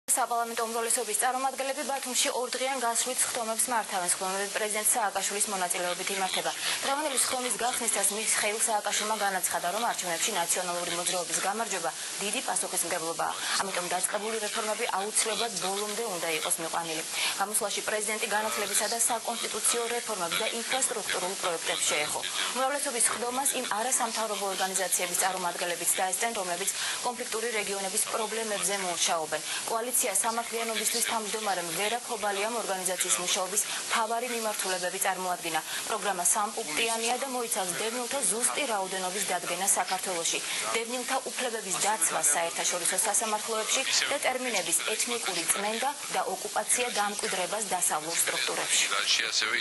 საპარლამენტო უმრავლესობის წარმომადგენლები ბათუმში ორდღიან გასვლით სხდომებს მართავენ. სხდომები პრეზიდენტ სააკაშვილის მონაწილეობით იმართება. დღევანდელი სხდომის გახსნისას მიხეილ სააკაშვილმა განაცხადა, რომ არჩევნებში ნაციონალური მოძრაობის გამარჯვება დიდი პასუხისმგებლობაა. ამიტომ დაწყებული რეფორმები აუცილებლად ბოლომდე უნდა იყოს მიყვანილი. გამოსვლაში პრეზიდენტი განათლებისა და საკონსტიტუციო რეფორმებს და ინფრასტრუქტურულ პროექტებს შეეხო. უმრავლესობის სხდომას იმ არასამთავრობო ორგანიზაციების წარმომადგენლებიც დაესწრნენ, რომლებიც კონფლიქტური რეგიონების პრობლემებზე მუშაობენ. კოალიცია სამართლიანობისთვის თავმჯდომარემ ვერა ქობალიამ ორგანიზაციის მუშაობის მთავარი მიმართულებები წარმოადგინა. პროგრამა სამპუნქტიანია და მოიცავს დევნილთა ზუსტი რაოდენობის დადგენას საქართველოში, დევნილთა უფლებების დაცვას საერთაშორისო სასამართლოებში და ტერმინების ეთნიკური წმენდა და ოკუპაცია დამკვიდრებას დასავლურ სტრუქტურებში. ასევე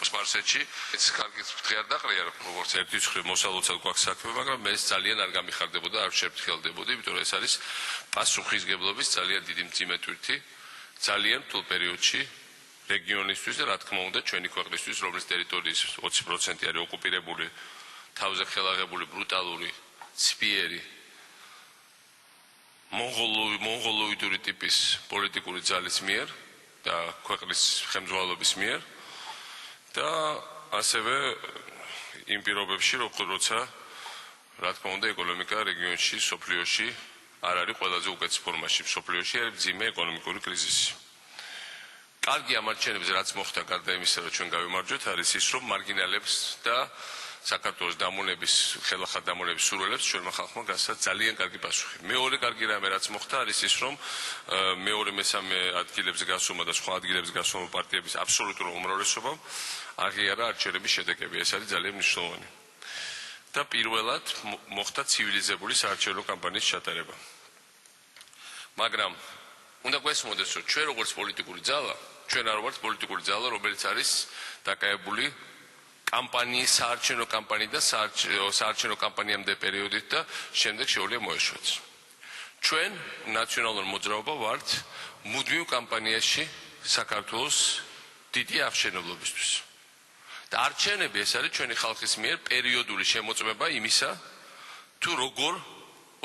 სპარსეთში კარგი ფრთხე არ დაყრია, როგორც ერთი მხრივ მოსალოცად გვაქვს საქმე, მაგრამ ეს ძალიან არ გამიხარდებოდა, არ შეფრთხილდებოდი, იმიტომ რომ ეს არის პასუხისმგებლობის ძალიან დიდი მძიმეთვირთი, ძალიან თულ პერიოდში რეგიონისთვის და რა თქმა უნდა ჩვენი ქვეყნისთვის, რომლის ტერიტორიის 20% არის ოკუპირებული, თავზე ხელაღებული ბრუტალური, ცფიერი მონღოლოიდური ტიპის პოლიტიკური ძალის მიერ და ქვეყნის ხელმძღვანელობის მიერ და ასევე იმ პირობებში, როცა რა თქმა უნდა ეკონომიკა რეგიონში, სოფლიოში არ არის ყველაზე უკეთეს ფორმაში, სოფლიოში არის მძიმე ეკონომიკური კრიზისი. კარგი ამ არჩევნებზე რაც მოხდა გარდა იმისა, რომ ჩვენ გავიმარჯვეთ, არის ის, რომ მარგინალებს და საქართველოს დამონების, ხელახალ დამონების სურვილებს ჩვენმა ხალხმა გასცა ძალიან კარგი პასუხი. მეორე კარგი რამე რაც მოხდა არის ის, რომ მეორე მესამე ადგილებზე გასულმა და სხვა ადგილებზე გასულმა პარტიების აბსოლუტურ უმრავლესობამ აღიარა არჩევნების შედეგები. ეს არის ძალიან მნიშვნელოვანი. და პირველად მოხდა ცივილიზებული საარჩევნო კამპანიის ჩატარება. მაგრამ უნდა გვესმოდეს, რომ ჩვენ როგორც პოლიტიკური ძალა, ჩვენ არ ვართ პოლიტიკური ძალა, რომელიც არის დაკავებული კამპანიის, საარჩევნო კამპანიით და საარჩევნო კამპანიამდე პერიოდით და შემდეგ შეუძლია მოეშვათ. ჩვენ ნაციონალური მოძრაობა ვართ მუდმივ კამპანიაში საქართველოს დიდი აღშენებლობისთვის. და არჩევნები ეს არის ჩვენი ხალხის მიერ პერიოდული შემოწმება იმისა, თუ როგორ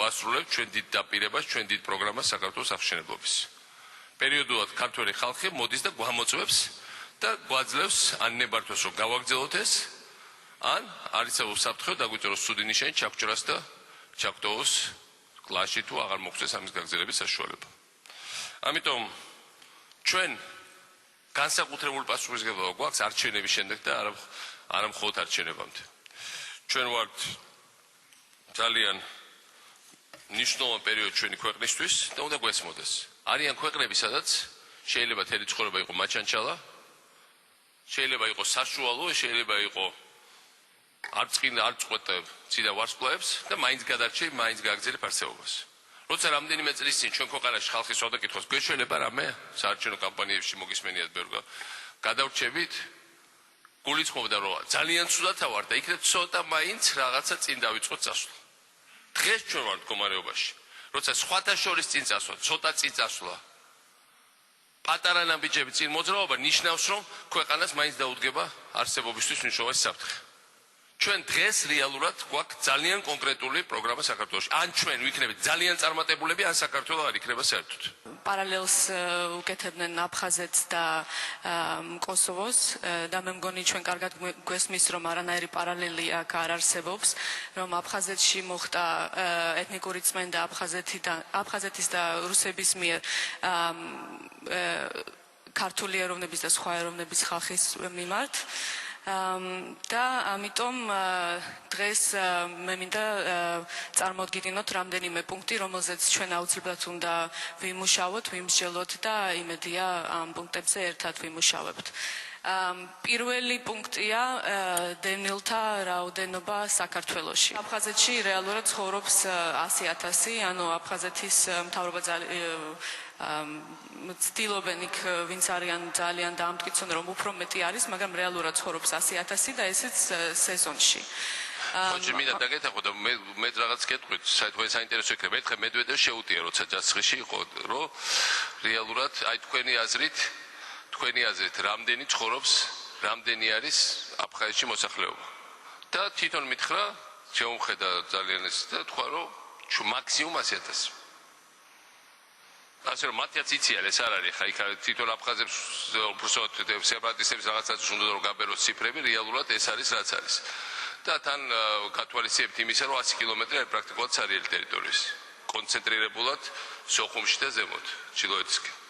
ვასრულებთ ჩვენ დიდ დაპირებას, ჩვენ დიდ პროგრამას საქართველოს აღშენებლობის. პერიოდულად ქართველი ხალხი მოდის და გვამოწმებს და გვაძლევს ან ნებართვას, რომ გავაგრძელოთ ეს, ან არის უსაფრთხო დაგვიწეროს ცუდი ნიშანი ჩაგჭრას და ჩაგტოვოს კლასში თუ აღარ მოგვწეს ამის გაგრძელების საშუალება. ამიტომ ჩვენ განსაკუთრებული პასუხისმგებლობა გვაქვს არჩევნების შემდეგ და არა მხოლოდ არჩევნებამდე. ჩვენ ვართ ძალიან მნიშვნელოვანი პერიოდი ჩვენი ქვეყნისთვის და უნდა გვესმოდეს. არიან ქვეყნები, სადაც შეიძლება თელი ცხოვრება იყოს მაჩანჩალა, შეიძლება იყოს საშუალო, შეიძლება იყოს არ წინა არ წყვეტ ციდა ვარსკვლავებს და მაინც გადარჩე, მაინც გააგრძელებ არსებობას. როცა რამდენიმე წლის წინ ჩვენ ქვეყანაში ხალხი სვადაკითხოს გვეშველება რამე საარჩევნო კამპანიებში მოგისმენიათ ბევრ გადავრჩებით, გულისხმობდა რომ ძალიან ცუდად ავარ და იქნებ ცოტა მაინც რაღაცა წინ დავიწყოთ წასვლა. დღეს ჩვენ ვართ მდგომარეობაში, როცა სხვათა შორის წინ წასვლა, ცოტა წინ წასვლა, პატარა ნაბიჯები წინ მოძრაობა ნიშნავს, რომ ქვეყანას მაინც დაუდგება არსებობისთვის მნიშვნელოვანი საფრთხე. ჩვენ დღეს რეალურად გვაქვს ძალიან კონკრეტული პროგრამა საქართველოში. ან ჩვენ ვიქნებით ძალიან წარმატებულები, ან საქართველო არ იქნება საერთოდ. პარალელს უკეთებდნენ აფხაზეთს და კოსოვოს და მე მგონი ჩვენ კარგად გვესმის, რომ არანაირი პარალელი აქ არ არსებობს, რომ აფხაზეთში მოხდა ეთნიკური წმენდა აფხაზეთის და რუსების მიერ ქართული ეროვნების და სხვა ეროვნების ხალხის მიმართ. და ამიტომ დღეს მე მინდა წარმოვდგინოთ რამდენიმე პუნქტი, რომელზეც ჩვენ აუცილებლად უნდა ვიმუშაოთ, ვიმსჯელოთ და იმედია ამ პუნქტებზე ერთად ვიმუშავებთ. პირველი პუნქტია დევნილთა რაოდენობა საქართველოში. აფხაზეთში რეალურად ცხოვრობს 100,000, ანუ აფხაზეთის მთავრობა ცდილობენ იქ ვინც არიან ძალიან დაამტკიცონ, რომ უფრო მეტი არის, მაგრამ რეალურად ცხოვრობს 100,000 და ესეც სეზონში. ხოჭი მინდა დაგეთახო და მე რაღაც კეთყვით, საერთოდ საინტერესო იქნება. ერთხელ მედვედევ შეუტია, როცა ჯაცხიში იყო, რომ რეალურად აი თქვენი აზრით რამდენი ცხოვრობს, რამდენი არის აფხაზეთში მოსახლეობა. და თვითონ მითხრა, შეუმხედა ძალიან ეს და თქვა, რომ მაქსიმუმ 100,000. ასე რომ მათაც იციან ეს არ არის ხა იქ თვითონ აფხაზებს უბრალოდ სეპარატისტებს რაღაცას უნდა რომ გაბეროს ციფრები რეალურად ეს არის რაც არის და თან გათვალისწინებთ იმისა რომ 100 კილომეტრი არის პრაქტიკულად ცარიელი ტერიტორიის კონცენტრირებულად სოხუმში და ზემოთ ჩილოეთისკენ